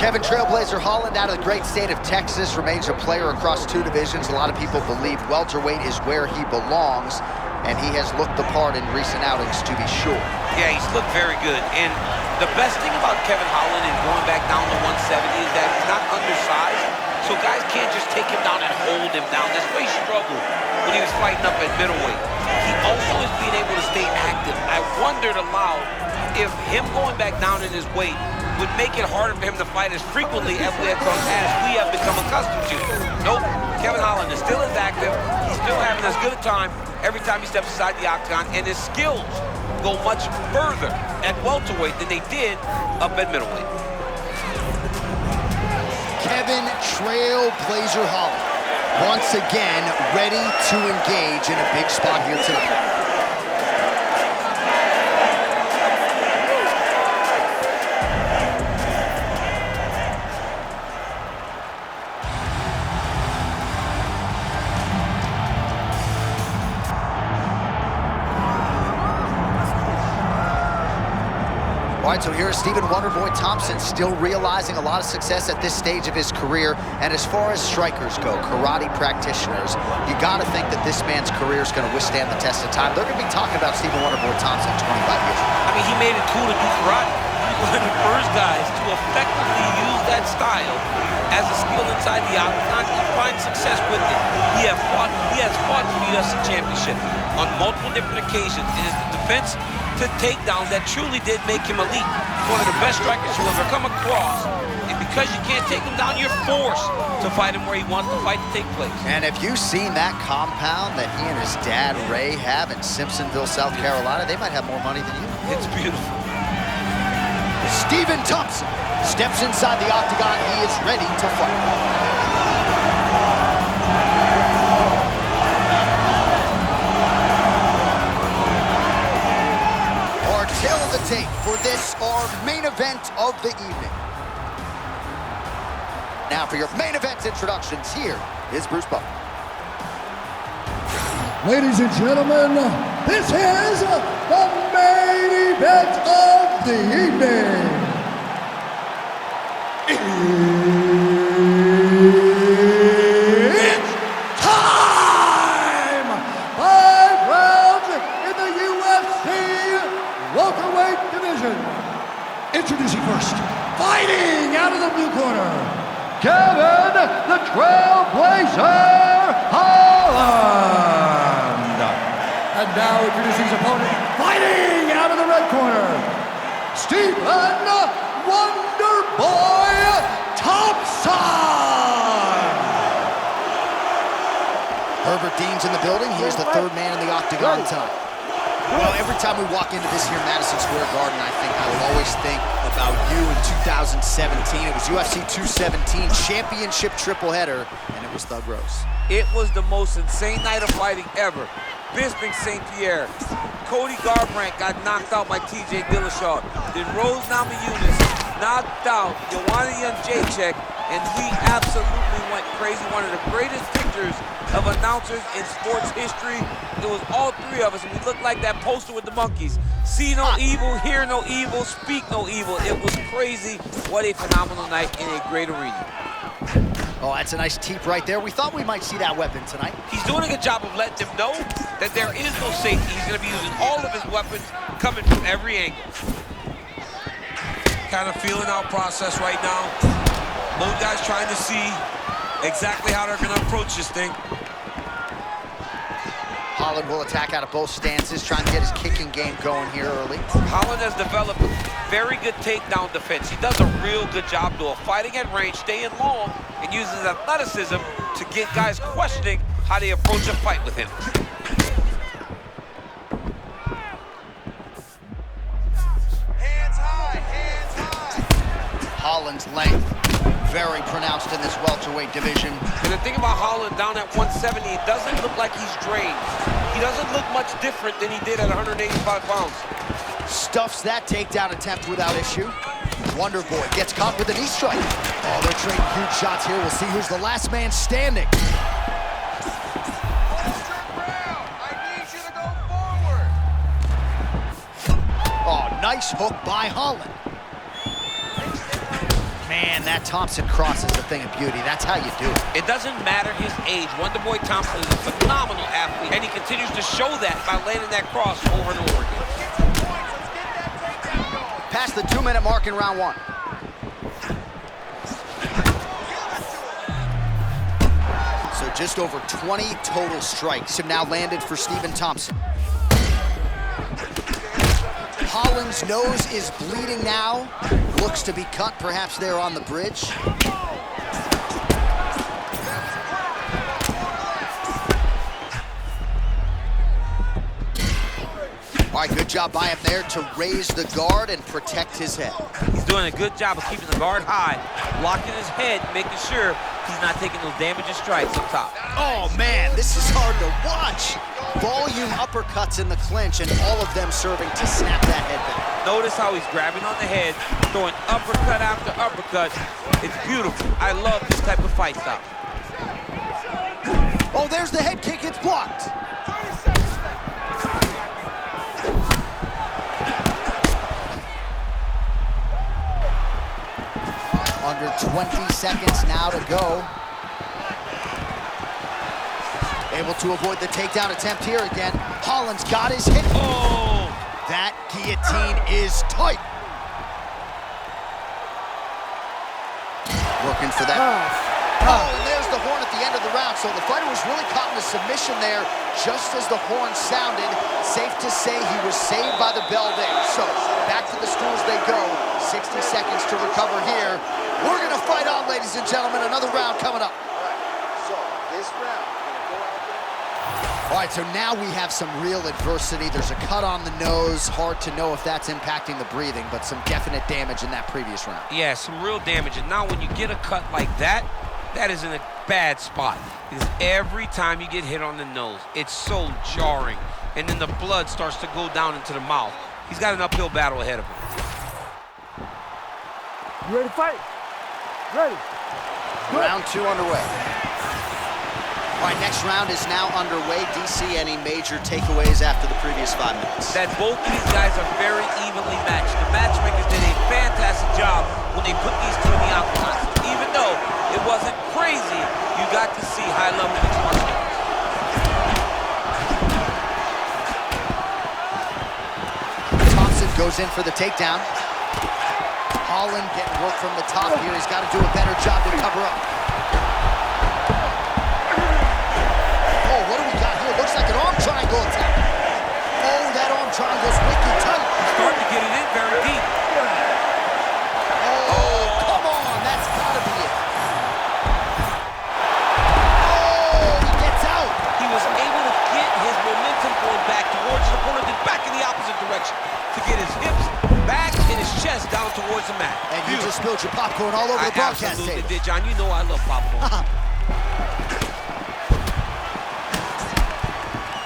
Kevin Trailblazer Holland out of the great state of Texas remains a player across 2 divisions. A lot of people believe welterweight is where he belongs, and he has looked the part in recent outings, to be sure. Yeah, he's looked very good. And the best thing about Kevin Holland and going back down to 170 is that he's not undersized, so guys can't just take him down and hold him down. That's why he struggled when he was fighting up at middleweight. He also is being able to stay active. I wondered aloud if him going back down in his weight would make it harder for him to fight as frequently as we have become accustomed to. Nope, Kevin Holland is still as active. He's still having as good a time every time he steps inside the octagon, and his skills go much further at welterweight than they did up at middleweight. Kevin Trailblazer Holland, once again, ready to engage in a big spot here tonight. All right, so here's Stephen Wonderboy Thompson, still realizing a lot of success at this stage of his career. And as far as strikers go, karate practitioners, you got to think that this man's career is going to withstand the test of time. They're going to be talking about Stephen Wonderboy Thompson 25 years from now. I mean, he made it cool to do karate. He was one of the first guys to effectively use that style as a skill inside the octagon and find success with it. He has fought for the UFC Championship on multiple different occasions. It is the defense to takedowns that truly did make him elite. He's one of the best strikers you'll ever come across. And because you can't take him down, you're forced to fight him where he wants the fight to take place. And have you seen that compound that he and his dad, Ray, have in Simpsonville, South Carolina? They might have more money than you. It's beautiful. Stephen Thompson steps inside the octagon. He is ready to fight. Tail of the tape for this, our main event of the evening. Now for your main event introductions, here is Bruce Buffer. Ladies and gentlemen, this is the main event of the evening. It's time! 5 rounds in the UFC welterweight division. Introducing first, fighting out of the blue corner, Kevin the Trailblazer Holland. And now introducing his opponent, fighting out of the red corner, Stephen Wonderboy Thompson. Herbert Dean's in the building. He is the 3rd man in the octagon tonight. Well, every time we walk into this here Madison Square Garden, I will always think about you in 2017. It was UFC 217 championship triple header, and it was Thug Rose. It was the most insane night of fighting ever. Bisping St. Pierre. Cody Garbrandt got knocked out by TJ Dillashaw. Then Rose Namajunas knocked out Joanna Jędrzejczyk, and we absolutely went crazy. One of the greatest pictures of announcers in sports history. It was all 3 of us, and we looked like that poster with the monkeys. See no evil, hear no evil, speak no evil. It was crazy. What a phenomenal night in a great arena. Oh, that's a nice teep right there. We thought we might see that weapon tonight. He's doing a good job of letting them know that there is no safety. He's going to be using all of his weapons coming from every angle. Kind of feeling out process right now. Both guys trying to see exactly how they're going to approach this thing. Holland will attack out of both stances, trying to get his kicking game going here early. Holland has developed very good takedown defense. He does a real good job doing fighting at range, staying long, and uses athleticism to get guys questioning how they approach a fight with him. Hands high, hands high. Holland's length, very pronounced in this welterweight division. And the thing about Holland down at 170, it doesn't look like he's drained. He doesn't look much different than he did at 185 pounds. Stuffs that takedown attempt without issue. Wonderboy gets caught with a knee strike. Oh, they're trading huge shots here. We'll see who's the last man standing. Oh, nice hook by Holland. Man, that Thompson cross is a thing of beauty. That's how you do it. It doesn't matter his age. Wonderboy Thompson is a phenomenal athlete, and he continues to show that by landing that cross over and over again. Past the 2-minute mark in round 1. So just over 20 total strikes have now landed for Stephen Thompson. Holland's nose is bleeding now. Looks to be cut, perhaps there on the bridge. All right, good job by him there to raise the guard and protect his head. He's doing a good job of keeping the guard high, blocking his head, making sure he's not taking those damaging strikes up top. Oh, man, this is hard to watch. Volume uppercuts in the clinch, and all of them serving to snap that head back. Notice how he's grabbing on the head, throwing uppercut after uppercut. It's beautiful. I love this type of fight style. Oh, there's the head kick. It's blocked. Under 20 seconds now to go. Able to avoid the takedown attempt here again. Holland's got his hit. Oh! That guillotine is tight. Working for that. Oh, and there's the horn at the end of the round. So the fighter was really caught in a submission there just as the horn sounded. Safe to say he was saved by the bell there. So back to the stools they go. 60 seconds to recover here. We're going to fight on, ladies and gentlemen. Another round coming up. So this round. All right, so now we have some real adversity. There's a cut on the nose. Hard to know if that's impacting the breathing, but some definite damage in that previous round. Yeah, some real damage. And now when you get a cut like that, that is in a bad spot. Because every time you get hit on the nose, it's so jarring. And then the blood starts to go down into the mouth. He's got an uphill battle ahead of him. You ready to fight? Ready. Round 2 underway. All right, next round is now underway. DC, any major takeaways after the previous 5 minutes? That both of these guys are very evenly matched. The matchmakers did a fantastic job when they put these two in the octagon. So even though it wasn't crazy, you got to see high-level mixed martial arts. Thompson goes in for the takedown. Holland getting work from the top here. He's got to do a better job to cover up. Oh, what do we got here? Looks like an arm triangle attack. Oh, that arm triangle's wicked tight. He's starting to get it in very deep. Oh, come on. That's got to be it. Oh, he gets out. He was able to get his momentum going back towards his opponent, then back in the opposite direction to get his hips back and his chest down towards the mat. And you just spilled your popcorn all over the broadcast absolutely table. did, John. You know I love popcorn.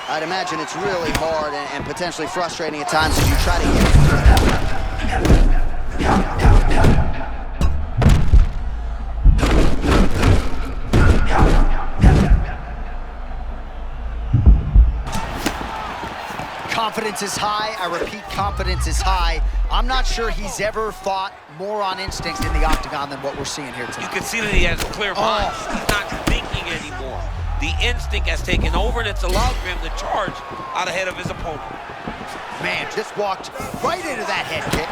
I'd imagine it's really hard and potentially frustrating at times as you try to Confidence is high. I repeat, confidence is high. I'm not sure he's ever fought more on instinct in the octagon than what we're seeing here tonight. You can see that he has a clear mind. He's not thinking anymore. The instinct has taken over, and it's allowed for him to charge out ahead of his opponent. Man, just walked right into that head kick.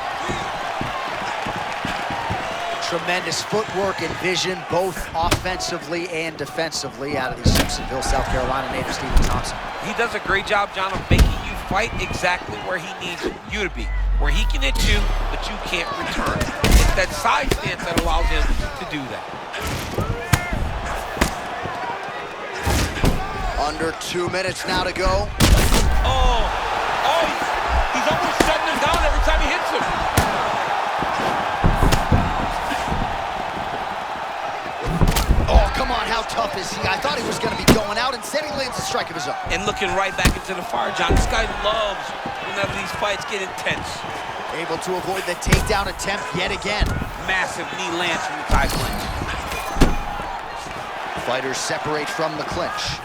Tremendous footwork and vision, both offensively and defensively, out of the Simpsonville, South Carolina native Stephen Thompson. He does a great job, John, of making you fight exactly where he needs you to be, where he can hit you, but you can't return. It's that side stance that allows him to do that. Under 2 minutes now to go. Oh, he's almost shutting him down every time he hits him. Oh, come on, how tough is he? I thought he was going to be going out. Instead, he lands a strike of his own. And looking right back into the fire, John. This guy loves whenever these fights get intense. Able to avoid the takedown attempt yet again. Massive knee lands from the tie clinch. Fighters separate from the clinch.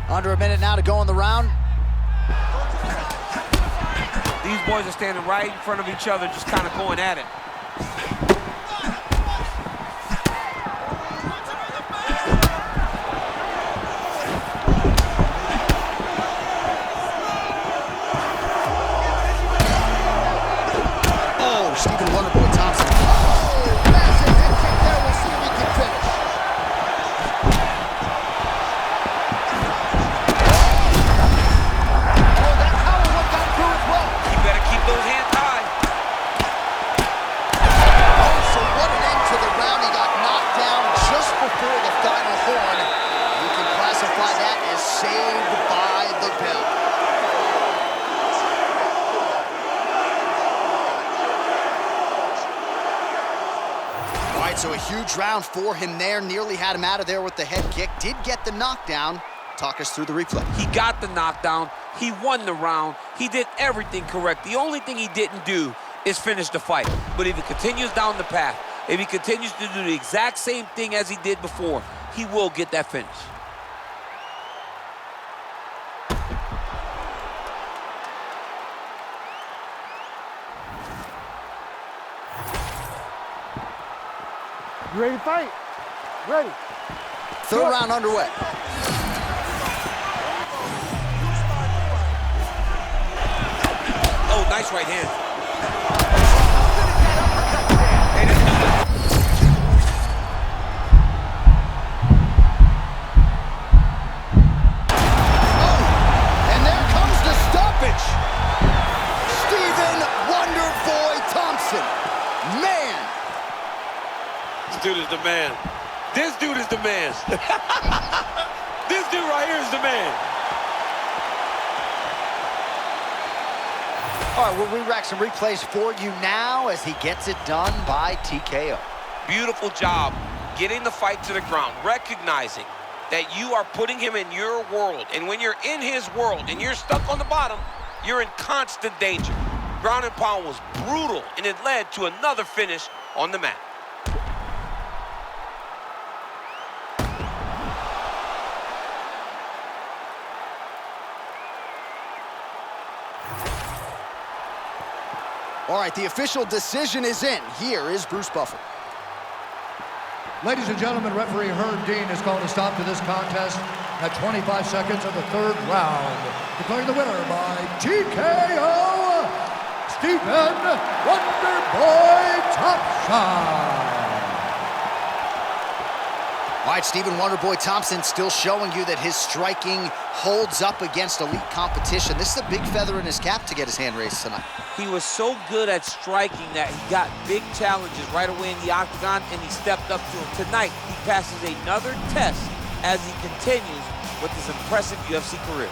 Under a minute now to go in the round. These boys are standing right in front of each other, just kind of going at it. Oh, Stephen Wonderboy Thompson. Oh, massive head kick there. We'll see if he can finish. Oh, that power one got through as well. You better keep those hands high. Oh, so what an end to the round. He got knocked down just before the final horn. You can classify that as saved by the bell. All right, so a huge round for him there. Nearly had him out of there with the head kick. Did get the knockdown. Talk us through the replay. He got the knockdown. He won the round. He did everything correct. The only thing he didn't do is finish the fight. But if he continues down the path, if he continues to do the exact same thing as he did before, he will get that finish. You ready to fight? Ready. Third round underway. Oh, nice right hand. And there comes the stoppage. Stephen Wonderboy Thompson. Man. This dude is the man. This dude is the man. This dude right here is the man. All right, we'll re-rack some replays for you now as he gets it done by TKO. Beautiful job getting the fight to the ground, recognizing that you are putting him in your world. And when you're in his world and you're stuck on the bottom, you're in constant danger. Ground and pound was brutal, and it led to another finish on the mat. All right, the official decision is in. Here is Bruce Buffer. Ladies and gentlemen, referee Herb Dean has called a stop to this contest at 25 seconds of the third round. Declaring the winner by TKO, Stephen Wonderboy Thompson. All right, Stephen Wonderboy Thompson still showing you that his striking holds up against elite competition. This is a big feather in his cap to get his hand raised tonight. He was so good at striking that he got big challenges right away in the octagon, and he stepped up to him. Tonight, he passes another test as he continues with his impressive UFC career.